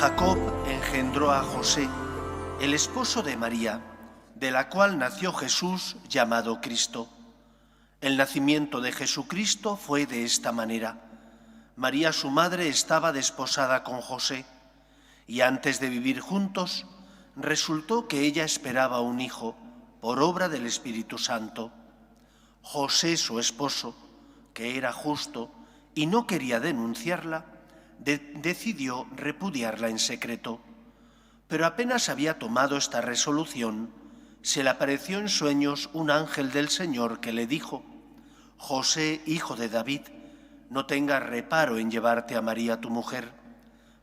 Jacob engendró a José, el esposo de María, de la cual nació Jesús llamado Cristo. El nacimiento de Jesucristo fue de esta manera. María, su madre, estaba desposada con José, y antes de vivir juntos, resultó que ella esperaba un hijo por obra del Espíritu Santo. José, su esposo, que era justo y no quería denunciarla, decidió repudiarla en secreto. Pero apenas había tomado esta resolución, se le apareció en sueños un ángel del Señor que le dijo: José, hijo de David, no tengas reparo en llevarte a María tu mujer,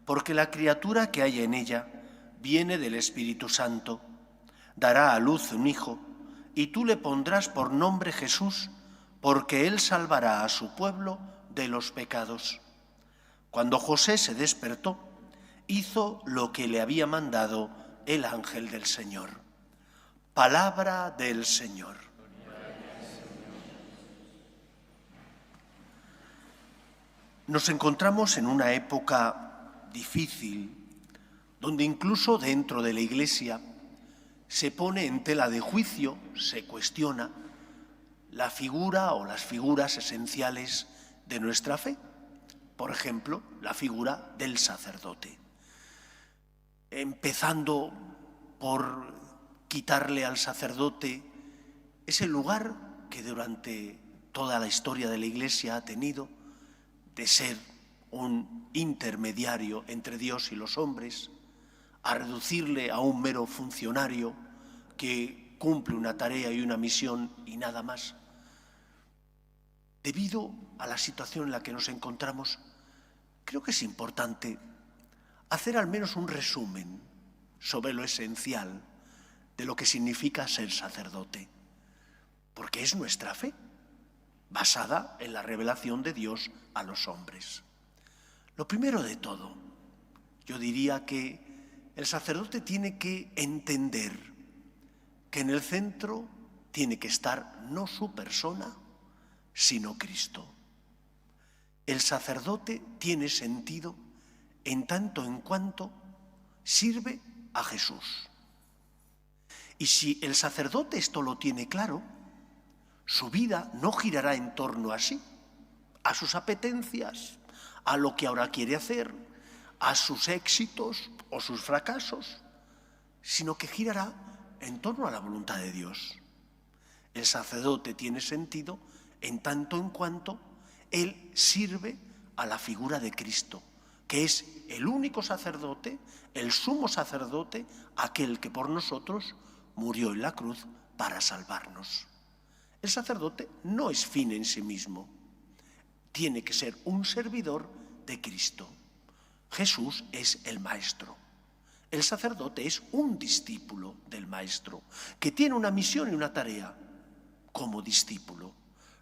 porque la criatura que hay en ella viene del Espíritu Santo. Dará a luz un hijo, y tú le pondrás por nombre Jesús, porque él salvará a su pueblo de los pecados. Cuando José se despertó, hizo lo que le había mandado el ángel del Señor. Palabra del Señor. Nos encontramos en una época difícil, donde incluso dentro de la Iglesia se pone en tela de juicio, se cuestiona la figura o las figuras esenciales de nuestra fe. Por ejemplo, la figura del sacerdote. Empezando por quitarle al sacerdote ese lugar que durante toda la historia de la Iglesia ha tenido, de ser un intermediario entre Dios y los hombres, a reducirle a un mero funcionario que cumple una tarea y una misión y nada más. Debido a la situación en la que nos encontramos, creo que es importante hacer al menos un resumen sobre lo esencial de lo que significa ser sacerdote, porque es nuestra fe, basada en la revelación de Dios a los hombres. Lo primero de todo, yo diría que el sacerdote tiene que entender que en el centro tiene que estar no su persona, sino Cristo. El sacerdote tiene sentido en tanto en cuanto sirve a Jesús. Y si el sacerdote esto lo tiene claro, su vida no girará en torno a sí, a sus apetencias, a lo que ahora quiere hacer, a sus éxitos o sus fracasos, sino que girará en torno a la voluntad de Dios. El sacerdote tiene sentido en tanto en cuanto él sirve a la figura de Cristo, que es el único sacerdote, el sumo sacerdote, aquel que por nosotros murió en la cruz para salvarnos. El sacerdote no es fin en sí mismo, tiene que ser un servidor de Cristo. Jesús es el Maestro. El sacerdote es un discípulo del Maestro, que tiene una misión y una tarea como discípulo,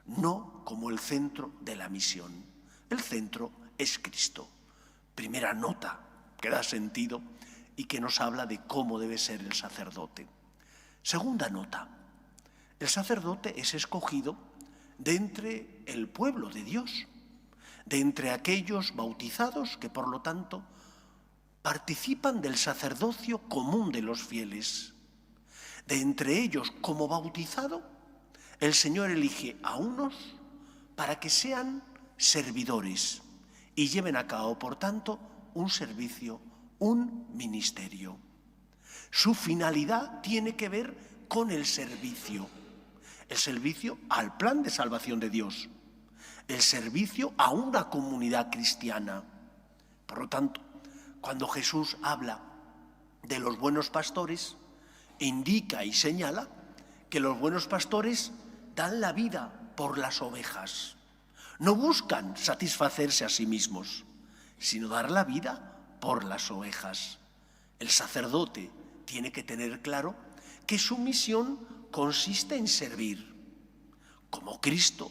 no como el centro de la misión. El centro es Cristo. Primera nota que da sentido y que nos habla de cómo debe ser el sacerdote. Segunda nota, el sacerdote es escogido de entre el pueblo de Dios, de entre aquellos bautizados que por lo tanto participan del sacerdocio común de los fieles. De entre ellos, como bautizado, el Señor elige a unos para que sean servidores y lleven a cabo, por tanto, un servicio, un ministerio. Su finalidad tiene que ver con el servicio al plan de salvación de Dios, el servicio a una comunidad cristiana. Por lo tanto, cuando Jesús habla de los buenos pastores, indica y señala que los buenos pastores dan la vida por las ovejas. No buscan satisfacerse a sí mismos, sino dar la vida por las ovejas. El sacerdote tiene que tener claro que su misión consiste en servir. Como Cristo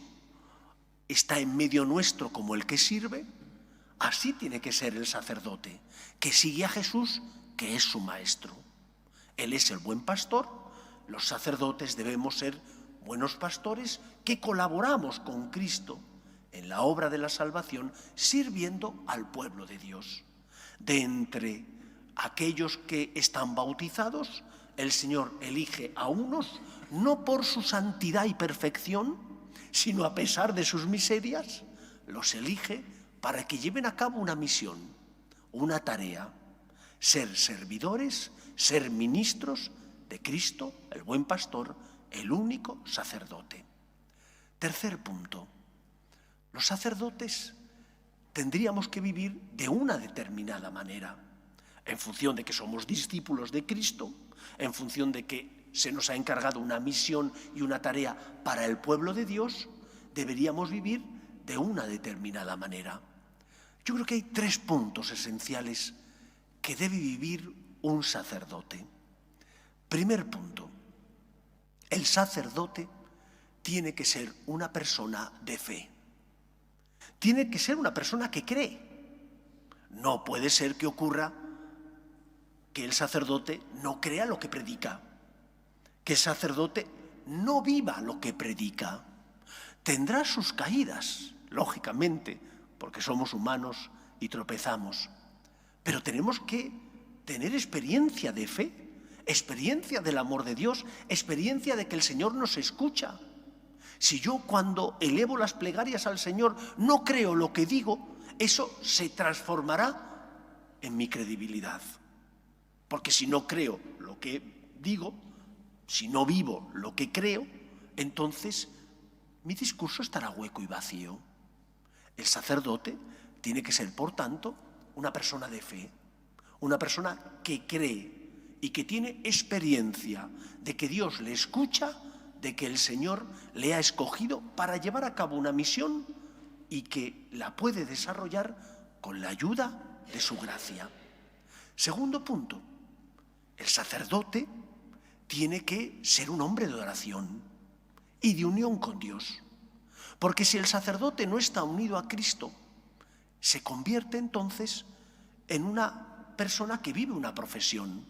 está en medio nuestro como el que sirve, así tiene que ser el sacerdote, que sigue a Jesús, que es su Maestro. Él es el buen pastor, los sacerdotes debemos ser buenos pastores que colaboramos con Cristo en la obra de la salvación, sirviendo al pueblo de Dios. De entre aquellos que están bautizados, el Señor elige a unos no por su santidad y perfección, sino a pesar de sus miserias, los elige para que lleven a cabo una misión, una tarea, ser servidores, ser ministros de Cristo, el buen pastor, el único sacerdote. Tercer punto, los sacerdotes tendríamos que vivir de una determinada manera, en función de que somos discípulos de Cristo, en función de que se nos ha encargado una misión y una tarea para el pueblo de Dios, deberíamos vivir de una determinada manera. Yo creo que hay 3 puntos esenciales que debe vivir un sacerdote. Primer punto, el sacerdote tiene que ser una persona de fe. Tiene que ser una persona que cree. No puede ser que ocurra que el sacerdote no crea lo que predica, que el sacerdote no viva lo que predica. Tendrá sus caídas, lógicamente, porque somos humanos y tropezamos, pero tenemos que tener experiencia de fe, experiencia del amor de Dios, experiencia de que el Señor nos escucha. Si yo cuando elevo las plegarias al Señor no creo lo que digo, eso se transformará en mi credibilidad. Porque si no creo lo que digo, si no vivo lo que creo, entonces mi discurso estará hueco y vacío. El sacerdote tiene que ser, por tanto, una persona de fe, una persona que cree y que tiene experiencia de que Dios le escucha, de que el Señor le ha escogido para llevar a cabo una misión y que la puede desarrollar con la ayuda de su gracia. Segundo punto, el sacerdote tiene que ser un hombre de oración y de unión con Dios. Porque si el sacerdote no está unido a Cristo, se convierte entonces en una persona que vive una profesión.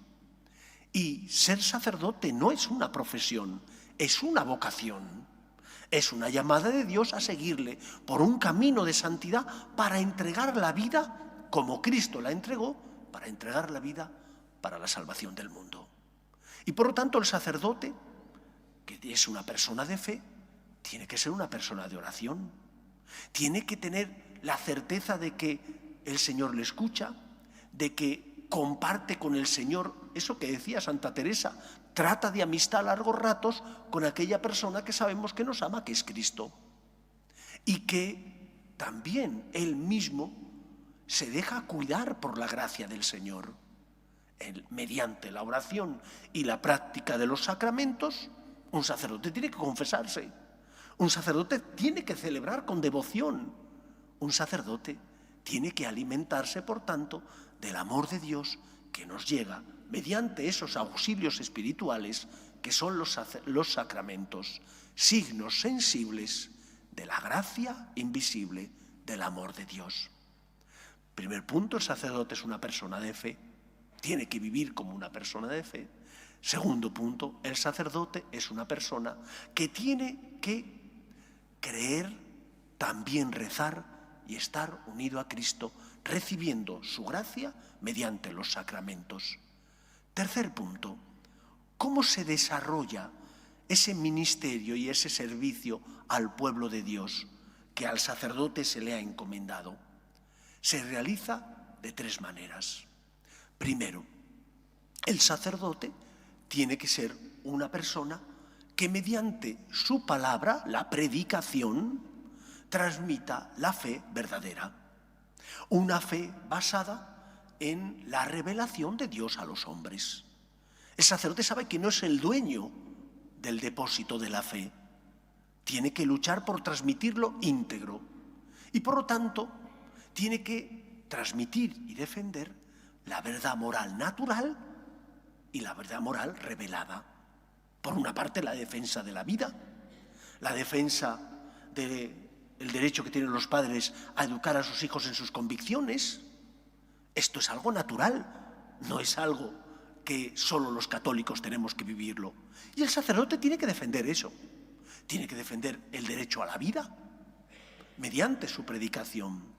Y ser sacerdote no es una profesión, es una vocación. Es una llamada de Dios a seguirle por un camino de santidad para entregar la vida como Cristo la entregó, para entregar la vida para la salvación del mundo. Y por lo tanto el sacerdote, que es una persona de fe, tiene que ser una persona de oración. Tiene que tener la certeza de que el Señor le escucha, de que comparte con el Señor eso que decía Santa Teresa, trata de amistad a largos ratos con aquella persona que sabemos que nos ama, que es Cristo. Y que también él mismo se deja cuidar por la gracia del Señor. Mediante la oración y la práctica de los sacramentos, un sacerdote tiene que confesarse, un sacerdote tiene que celebrar con devoción, un sacerdote tiene que alimentarse, por tanto, del amor de Dios que nos llega mediante esos auxilios espirituales que son los sacramentos, signos sensibles de la gracia invisible del amor de Dios. Primer punto, el sacerdote es una persona de fe. Tiene que vivir como una persona de fe. Segundo punto, el sacerdote es una persona que tiene que creer, también rezar y estar unido a Cristo, recibiendo su gracia mediante los sacramentos. Tercer punto, ¿cómo se desarrolla ese ministerio y ese servicio al pueblo de Dios que al sacerdote se le ha encomendado? Se realiza de 3 maneras. Primero, el sacerdote tiene que ser una persona que mediante su palabra, la predicación, transmita la fe verdadera. Una fe basada en la revelación de Dios a los hombres. El sacerdote sabe que no es el dueño del depósito de la fe. Tiene que luchar por transmitirlo íntegro. Y por lo tanto, tiene que transmitir y defender la verdad moral natural y la verdad moral revelada. Por una parte, la defensa de la vida, la defensa del derecho que tienen los padres a educar a sus hijos en sus convicciones. Esto es algo natural, no es algo que solo los católicos tenemos que vivirlo. Y el sacerdote tiene que defender eso. Tiene que defender el derecho a la vida mediante su predicación.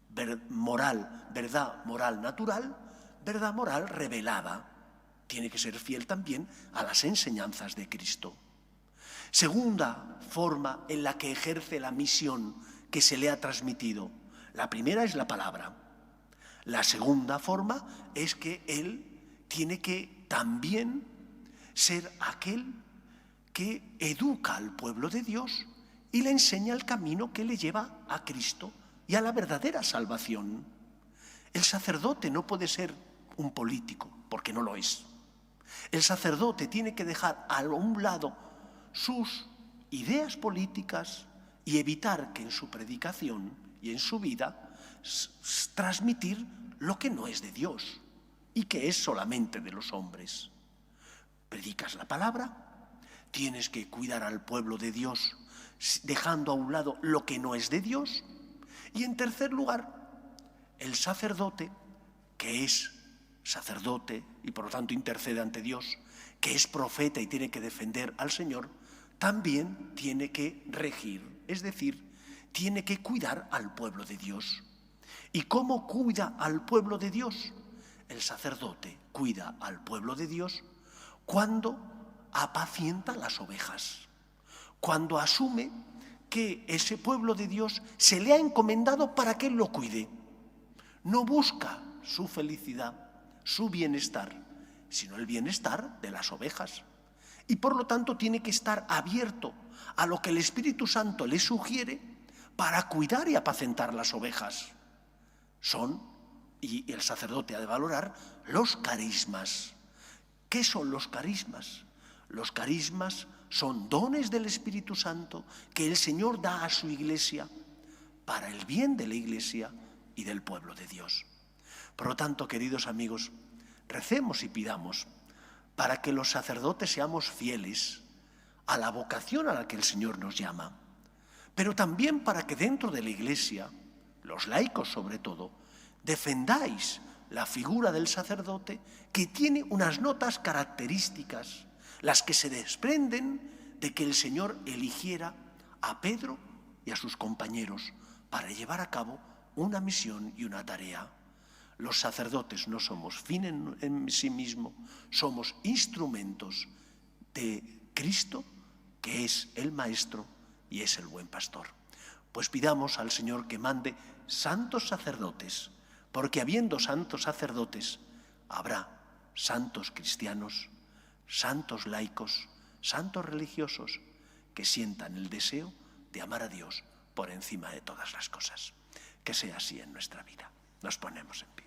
Verdad moral natural, verdad moral revelada. Tiene que ser fiel también a las enseñanzas de Cristo. Segunda forma en la que ejerce la misión que se le ha transmitido. La primera es la palabra. La segunda forma es que él tiene que también ser aquel que educa al pueblo de Dios y le enseña el camino que le lleva a Cristo y a la verdadera salvación. El sacerdote no puede ser un político, porque no lo es. El sacerdote tiene que dejar a un lado sus ideas políticas y evitar que en su predicación y en su vida transmitir lo que no es de Dios y que es solamente de los hombres. Predicas la palabra, tienes que cuidar al pueblo de Dios dejando a un lado lo que no es de Dios. Y en tercer lugar, el sacerdote, que es sacerdote y por lo tanto intercede ante Dios, que es profeta y tiene que defender al Señor, también tiene que regir, es decir, tiene que cuidar al pueblo de Dios. ¿Y cómo cuida al pueblo de Dios? El sacerdote cuida al pueblo de Dios cuando apacienta las ovejas, cuando asume que ese pueblo de Dios se le ha encomendado para que él lo cuide. No busca su felicidad, su bienestar, sino el bienestar de las ovejas. Y por lo tanto tiene que estar abierto a lo que el Espíritu Santo le sugiere para cuidar y apacentar las ovejas. Y el sacerdote ha de valorar los carismas. ¿Qué son los carismas? Los carismas son dones del Espíritu Santo que el Señor da a su Iglesia para el bien de la Iglesia y del pueblo de Dios. Por lo tanto, queridos amigos, recemos y pidamos para que los sacerdotes seamos fieles a la vocación a la que el Señor nos llama, pero también para que dentro de la Iglesia, los laicos sobre todo, defendáis la figura del sacerdote que tiene unas notas características, las que se desprenden de que el Señor eligiera a Pedro y a sus compañeros para llevar a cabo una misión y una tarea. Los sacerdotes no somos fin en sí mismo, somos instrumentos de Cristo, que es el Maestro y es el buen pastor. Pues pidamos al Señor que mande santos sacerdotes, porque habiendo santos sacerdotes, habrá santos cristianos, santos laicos, santos religiosos, que sientan el deseo de amar a Dios por encima de todas las cosas. Que sea así en nuestra vida. Nos ponemos en pie.